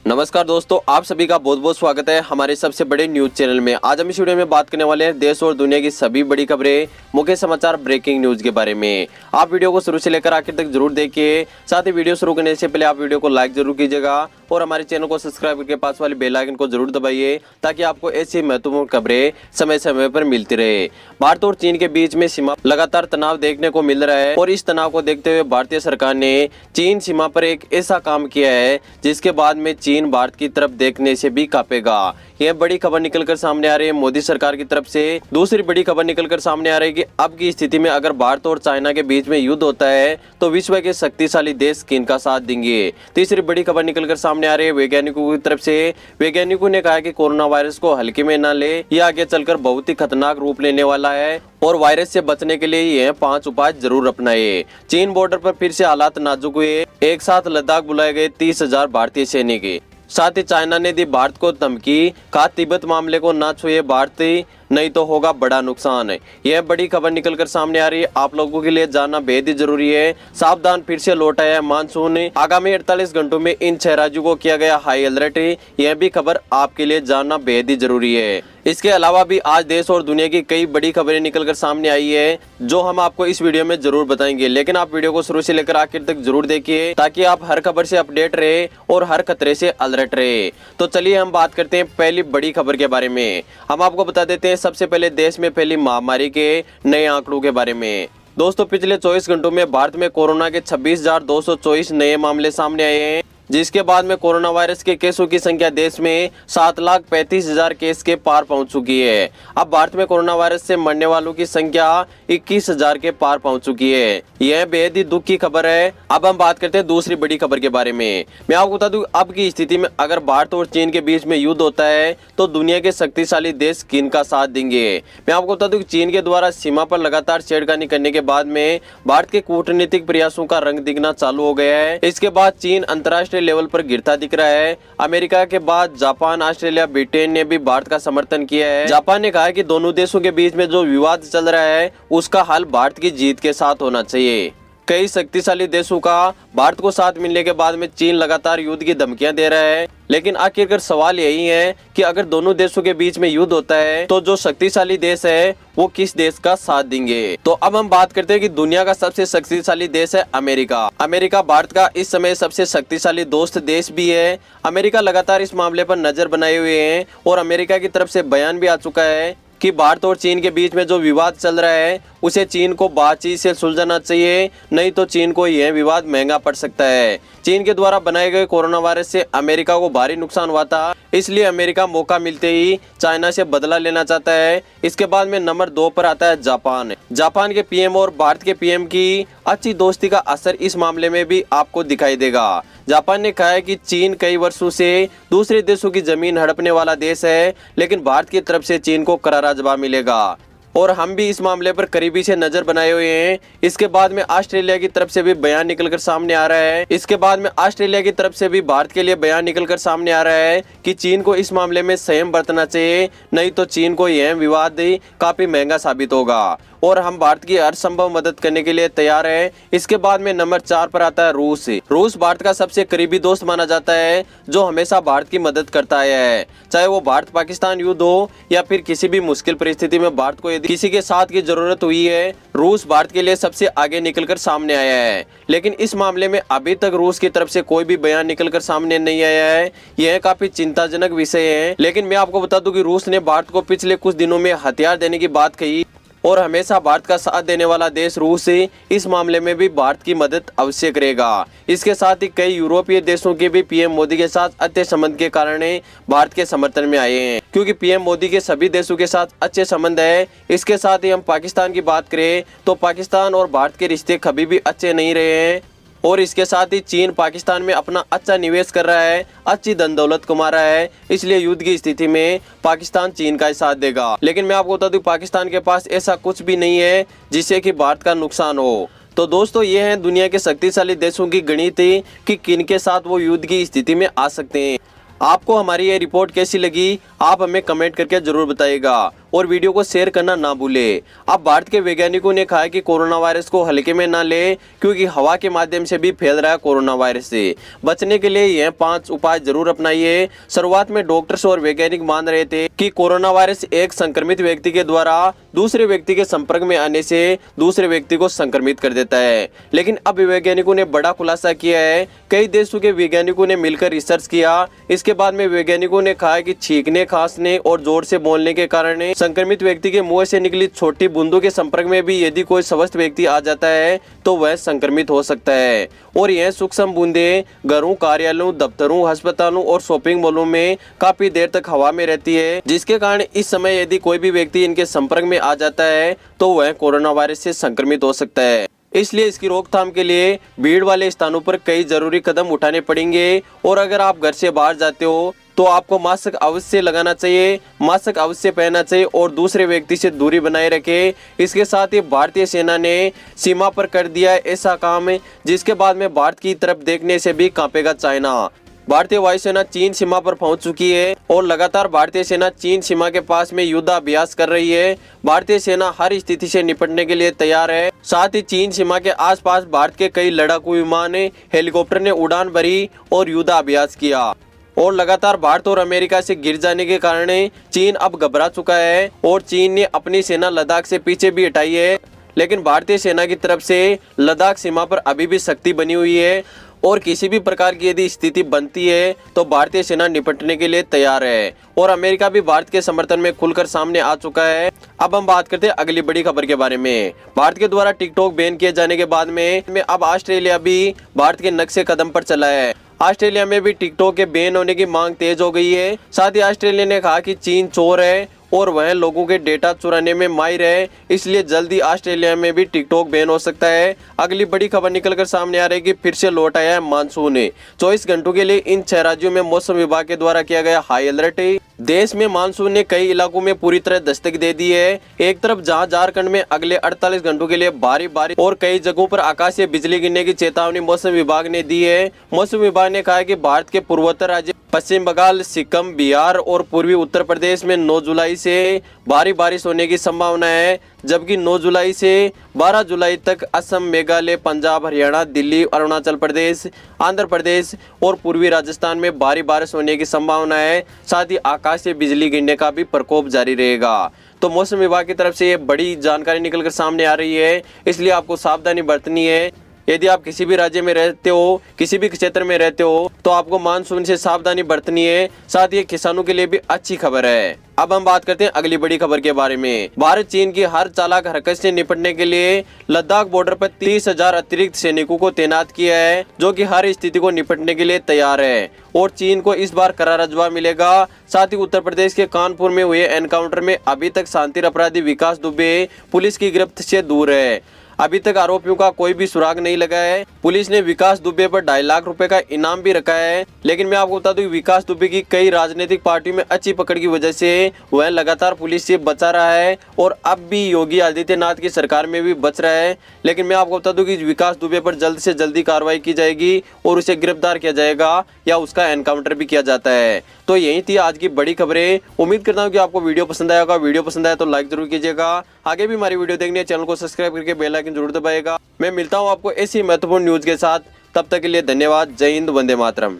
नमस्कार दोस्तों, आप सभी का बहुत बहुत स्वागत है हमारे सबसे बड़े न्यूज चैनल में। आज हम इस वीडियो में बात करने वाले हैं देश और दुनिया की सभी बड़ी खबरें, मुख्य समाचार, ब्रेकिंग न्यूज के बारे में। आप वीडियो को शुरू से लेकर आखिर तक जरूर देखिए। साथ ही वीडियो शुरू करने से पहले आप वीडियो को लाइक जरूर कीजिएगा और हमारे चैनल को सब्सक्राइब करके पास वाले बेल आइकन को जरूर दबाइए ताकि आपको ऐसी महत्वपूर्ण खबरें समय समय पर मिलती रहे। भारत और चीन के बीच में सीमा लगातार तनाव देखने को मिल रहा है और इस तनाव को देखते हुए भारतीय सरकार ने चीन सीमा पर एक ऐसा काम किया है जिसके बाद में चीन भारत की तरफ देखने से भी कांपेगा। यह बड़ी खबर निकलकर सामने आ रही है मोदी सरकार की तरफ से। दूसरी बड़ी खबर निकलकर सामने आ रही है कि अब की स्थिति में अगर भारत और चाइना के बीच में युद्ध होता है तो विश्व के शक्तिशाली देश किन का साथ देंगे। तीसरी बड़ी खबर निकलकर सामने आ रही है वैज्ञानिकों की तरफ से। वैज्ञानिकों ने कहा कि कोरोना वायरस को हल्के में न ले, यह आगे चलकर बहुत ही खतरनाक रूप लेने वाला है और वायरस से बचने के लिए यह 5 उपाय जरूर अपनाए। चीन बॉर्डर पर फिर से हालात नाजुक हुए। एक साथ लद्दाख बुलाए गए 30,000 भारतीय सैनिक। साथ ही चाइना ने दी भारत को धमकी, कहा तिब्बत मामले को ना छुए भारतीय, नहीं तो होगा बड़ा नुकसान। यह बड़ी खबर निकलकर सामने आ रही है, आप लोगों के लिए जानना बेहद ही जरूरी है। सावधान, फिर से लौट आया मानसून। आगामी 48 घंटों में इन 6 राज्यों को किया गया हाई अलर्ट। यह भी खबर आपके लिए जानना बेहद ही जरूरी है। इसके अलावा भी आज देश और दुनिया की कई बड़ी खबरें निकलकर सामने आई है जो हम आपको इस वीडियो में जरूर बताएंगे, लेकिन आप वीडियो को शुरू से लेकर आखिर तक जरूर देखिए ताकि आप हर खबर से अपडेट रहे और हर खतरे से अलर्ट रहे। तो चलिए हम बात करते हैं पहली बड़ी खबर के बारे में। हम आपको बता देते हैं सबसे पहले देश में फैली महामारी के नए आंकड़ों के बारे में। दोस्तों, पिछले 24 घंटों में भारत में कोरोना के 26,224 नए मामले सामने आए हैं, जिसके बाद में कोरोना वायरस के केसों की संख्या देश में 7,35,000 केस के पार पहुंच चुकी है। अब भारत में कोरोना वायरस से मरने वालों की संख्या 21,000 के पार पहुंच चुकी है। यह बेहद ही दुख की खबर है। अब हम बात करते हैं दूसरी बड़ी खबर के बारे में। मैं आपको बता दूं, अब की स्थिति में अगर भारत और चीन के बीच में युद्ध होता है तो दुनिया के शक्तिशाली देश किन का साथ देंगे। मैं आपको बता दूं कि चीन के द्वारा सीमा पर लगातार छेड़खानी करने के बाद में भारत के कूटनीतिक प्रयासों का रंग दिखना चालू हो गया है। इसके बाद चीन अंतर्राष्ट्रीय लेवल पर गिरता दिख रहा है। अमेरिका के बाद जापान, ऑस्ट्रेलिया, ब्रिटेन ने भी भारत का समर्थन किया है। जापान ने कहा है कि दोनों देशों के बीच में जो विवाद चल रहा है उसका हल भारत की जीत के साथ होना चाहिए। कई शक्तिशाली देशों का भारत को साथ मिलने के बाद में चीन लगातार युद्ध की धमकियां दे रहा है, लेकिन आखिरकार सवाल यही है कि अगर दोनों देशों के बीच में युद्ध होता है तो जो शक्तिशाली देश है वो किस देश का साथ देंगे। तो अब हम बात करते हैं कि दुनिया का सबसे शक्तिशाली देश है अमेरिका। अमेरिका भारत का इस समय सबसे शक्तिशाली दोस्त देश भी है। अमेरिका लगातार इस मामले पर नजर बनाए हुए है और अमेरिका की तरफ से बयान भी आ चुका है कि भारत और चीन के बीच में जो विवाद चल रहा है उसे चीन को बातचीत से सुलझाना चाहिए, नहीं तो चीन को यह विवाद महंगा पड़ सकता है। चीन के द्वारा बनाए गए कोरोना वायरस से अमेरिका को भारी नुकसान हुआ था, इसलिए अमेरिका मौका मिलते ही चाइना से बदला लेना चाहता है। इसके बाद में नंबर 2 पर आता है जापान। जापान के पीएम और भारत के पीएम की अच्छी दोस्ती का असर इस मामले में भी आपको दिखाई देगा। जापान ने कहा है कि चीन कई वर्षों से दूसरे देशों की जमीन हड़पने वाला देश है, लेकिन भारत की तरफ से चीन को करारा जवाब मिलेगा और हम भी इस मामले पर करीबी से नजर बनाए हुए हैं। इसके बाद में ऑस्ट्रेलिया की तरफ से भी बयान निकलकर सामने आ रहा है। इसके बाद में ऑस्ट्रेलिया की तरफ से भी भारत के लिए बयान निकलकर सामने आ रहा है कि चीन को इस मामले में संयम बरतना चाहिए, नहीं तो चीन को यह विवाद काफी महंगा साबित होगा और हम भारत की हर संभव मदद करने के लिए तैयार हैं। इसके बाद में नंबर 4 पर आता है रूस। रूस भारत का सबसे करीबी दोस्त माना जाता है जो हमेशा भारत की मदद करता आया है, चाहे वो भारत पाकिस्तान युद्ध हो या फिर किसी भी मुश्किल परिस्थिति में भारत को यदि किसी के साथ की जरूरत हुई है, रूस भारत के लिए सबसे आगे निकलकर सामने आया है। लेकिन इस मामले में अभी तक रूस की तरफ से कोई भी बयान निकलकर सामने नहीं आया है। यह काफी चिंताजनक विषय है। लेकिन मैं आपको बता दूं कि रूस ने भारत को पिछले कुछ दिनों में हथियार देने की बात कही और हमेशा भारत का साथ देने वाला देश रूस इस मामले में भी भारत की मदद अवश्य करेगा। इसके साथ ही कई यूरोपीय देशों के भी पीएम मोदी के साथ अच्छे संबंध के कारण भारत के समर्थन में आए हैं, क्योंकि पीएम मोदी के सभी देशों के साथ अच्छे संबंध है। इसके साथ ही हम पाकिस्तान की बात करें तो पाकिस्तान और भारत के रिश्ते कभी भी अच्छे नहीं रहे हैं और इसके साथ ही चीन पाकिस्तान में अपना अच्छा निवेश कर रहा है, अच्छी धन दौलत कमा रहा है, इसलिए युद्ध की स्थिति में पाकिस्तान चीन का ही साथ देगा। लेकिन मैं आपको बता दूं पाकिस्तान के पास ऐसा कुछ भी नहीं है जिससे कि भारत का नुकसान हो। तो दोस्तों, ये है दुनिया के शक्तिशाली देशों की गणित कि किन के साथ वो युद्ध की स्थिति में आ सकते हैं। आपको हमारी ये रिपोर्ट कैसी लगी आप हमें कमेंट करके जरूर बताइएगा और वीडियो को शेयर करना ना भूले। अब भारत के वैज्ञानिकों ने कहा कि कोरोना वायरस को हल्के में ना ले, क्योंकि हवा के माध्यम से भी फैल रहा है कोरोना वायरस से। बचने के लिए यह 5 उपाय जरूर अपनाइए। शुरुआत में डॉक्टर्स और वैज्ञानिक मान रहे थे कि कोरोना वायरस एक संक्रमित व्यक्ति के द्वारा दूसरे व्यक्ति के संपर्क में आने से दूसरे व्यक्ति को संक्रमित कर देता है, लेकिन अब वैज्ञानिकों ने बड़ा खुलासा किया है। कई देशों के वैज्ञानिकों ने मिलकर रिसर्च किया। इसके बाद में वैज्ञानिकों ने कहा कि छींकने, खांसने और जोर से बोलने के कारण संक्रमित व्यक्ति के मुंह से निकली छोटी बूंदों के संपर्क में भी यदि कोई स्वस्थ व्यक्ति आ जाता है तो वह संक्रमित हो सकता है। और यह सूक्ष्म बूंदें घरों, कार्यालयों, दफ्तरों, अस्पतालों और शॉपिंग मॉलों में काफी देर तक हवा में रहती है, जिसके कारण इस समय यदि कोई भी व्यक्ति इनके संपर्क में आ जाता है तो वह कोरोना वायरस से संक्रमित हो सकता है। इसलिए इसकी रोकथाम के लिए भीड़ वाले स्थानों पर कई जरूरी कदम उठाने पड़ेंगे। और अगर आप घर से बाहर जाते हो तो आपको मास्क अवश्य लगाना चाहिए, मास्क अवश्य पहनना चाहिए और दूसरे व्यक्ति से दूरी बनाए रखें। इसके साथ ही भारतीय सेना ने सीमा पर कर दिया ऐसा काम जिसके बाद में भारत की तरफ देखने से भी कांपेगा चाइना। भारतीय वायुसेना चीन सीमा पर पहुंच चुकी है और लगातार भारतीय सेना चीन सीमा के पास में युद्धाभ्यास कर रही है। भारतीय सेना हर स्थिति से निपटने के लिए तैयार है। साथ ही चीन सीमा के आसपास भारत के कई लड़ाकू विमान, हेलीकॉप्टर ने उड़ान भरी और युद्धाभ्यास किया। और लगातार भारत और अमेरिका से गिर जाने के कारण चीन अब घबरा चुका है और चीन ने अपनी सेना लद्दाख से पीछे भी हटाई है, लेकिन भारतीय सेना की तरफ से लद्दाख सीमा पर अभी भी सख्ती बनी हुई है और किसी भी प्रकार की यदि स्थिति बनती है तो भारतीय सेना निपटने के लिए तैयार है। और अमेरिका भी भारत के समर्थन में खुलकर सामने आ चुका है। अब हम बात करते हैं अगली बड़ी खबर के बारे में। भारत के द्वारा टिकटॉक बैन किए जाने के बाद में अब ऑस्ट्रेलिया भी भारत के नक्शे कदम पर चला है। ऑस्ट्रेलिया में भी टिकटॉक के बैन होने की मांग तेज हो गई है। साथ ही ऑस्ट्रेलिया ने कहा कि चीन चोर है और वह लोगों के डेटा चुराने में माहिर है, इसलिए जल्दी ऑस्ट्रेलिया में भी टिकटॉक बैन हो सकता है। अगली बड़ी खबर निकलकर सामने आ रही है कि फिर से लौट आया है मानसून। 24 घंटों के लिए इन 6 राज्यों में मौसम विभाग के द्वारा किया गया हाई अलर्ट। देश में मानसून ने कई इलाकों में पूरी तरह दस्तक दे दी है। एक तरफ जहां झारखंड में अगले 48 घंटों के लिए भारी बारिश और कई जगहों पर आकाशीय बिजली गिरने की चेतावनी मौसम विभाग ने दी है। मौसम विभाग ने कहा है कि भारत के पूर्वोत्तर राज्य पश्चिम बंगाल, सिक्किम, बिहार और पूर्वी उत्तर प्रदेश में 9 जुलाई से भारी बारिश होने की संभावना है, जबकि 9 जुलाई से 12 जुलाई तक असम, मेघालय, पंजाब, हरियाणा, दिल्ली, अरुणाचल प्रदेश, आंध्र प्रदेश और पूर्वी राजस्थान में भारी बारिश होने की संभावना है। साथ ही आकाशीय बिजली गिरने का भी प्रकोप जारी रहेगा। तो मौसम विभाग की तरफ से ये बड़ी जानकारी निकलकर सामने आ रही है, इसलिए आपको सावधानी बरतनी है। यदि आप किसी भी राज्य में रहते हो, किसी भी क्षेत्र में रहते हो, तो आपको मानसून से सावधानी बरतनी है। साथ ही किसानों के लिए भी अच्छी खबर है। अब हम बात करते हैं अगली बड़ी खबर के बारे में। भारत चीन की हर चालाक हरकत से निपटने के लिए लद्दाख बॉर्डर पर 30,000 अतिरिक्त सैनिकों को तैनात किया है, जो कि हर स्थिति को निपटने के लिए तैयार है और चीन को इस बार करारा जवाब मिलेगा। साथ ही उत्तर प्रदेश के कानपुर में हुए एनकाउंटर में अभी तक शांति अपराधी विकास दुबे पुलिस की गिरफ्त से दूर है। अभी तक आरोपियों का कोई भी सुराग नहीं लगा है। पुलिस ने विकास दुबे पर 2.5 लाख रुपए का इनाम भी रखा है, लेकिन मैं आपको बता दूं विकास दुबे की कई राजनीतिक पार्टियों में अच्छी पकड़ की वजह से वह लगातार पुलिस से बचा रहा है और अब भी योगी आदित्यनाथ की सरकार में भी बच रहा है। लेकिन मैं आपको बता दूं कि विकास दुबे पर जल्द से जल्दी कार्रवाई की जाएगी और उसे गिरफ्तार किया जाएगा या उसका एनकाउंटर भी किया जाता है। तो यही थी आज की बड़ी खबरें। उम्मीद करता हूँ कि आपको वीडियो पसंद आया होगा। वीडियो पसंद आया तो लाइक जरूर कीजिएगा। आगे भी हमारी वीडियो देखनी है, चैनल को सब्सक्राइब करके बेल आइकन जरूर दबाएगा। मैं मिलता हूँ आपको ऐसी महत्वपूर्ण न्यूज के साथ। तब तक के लिए धन्यवाद। जय हिंद, वंदे मातरम।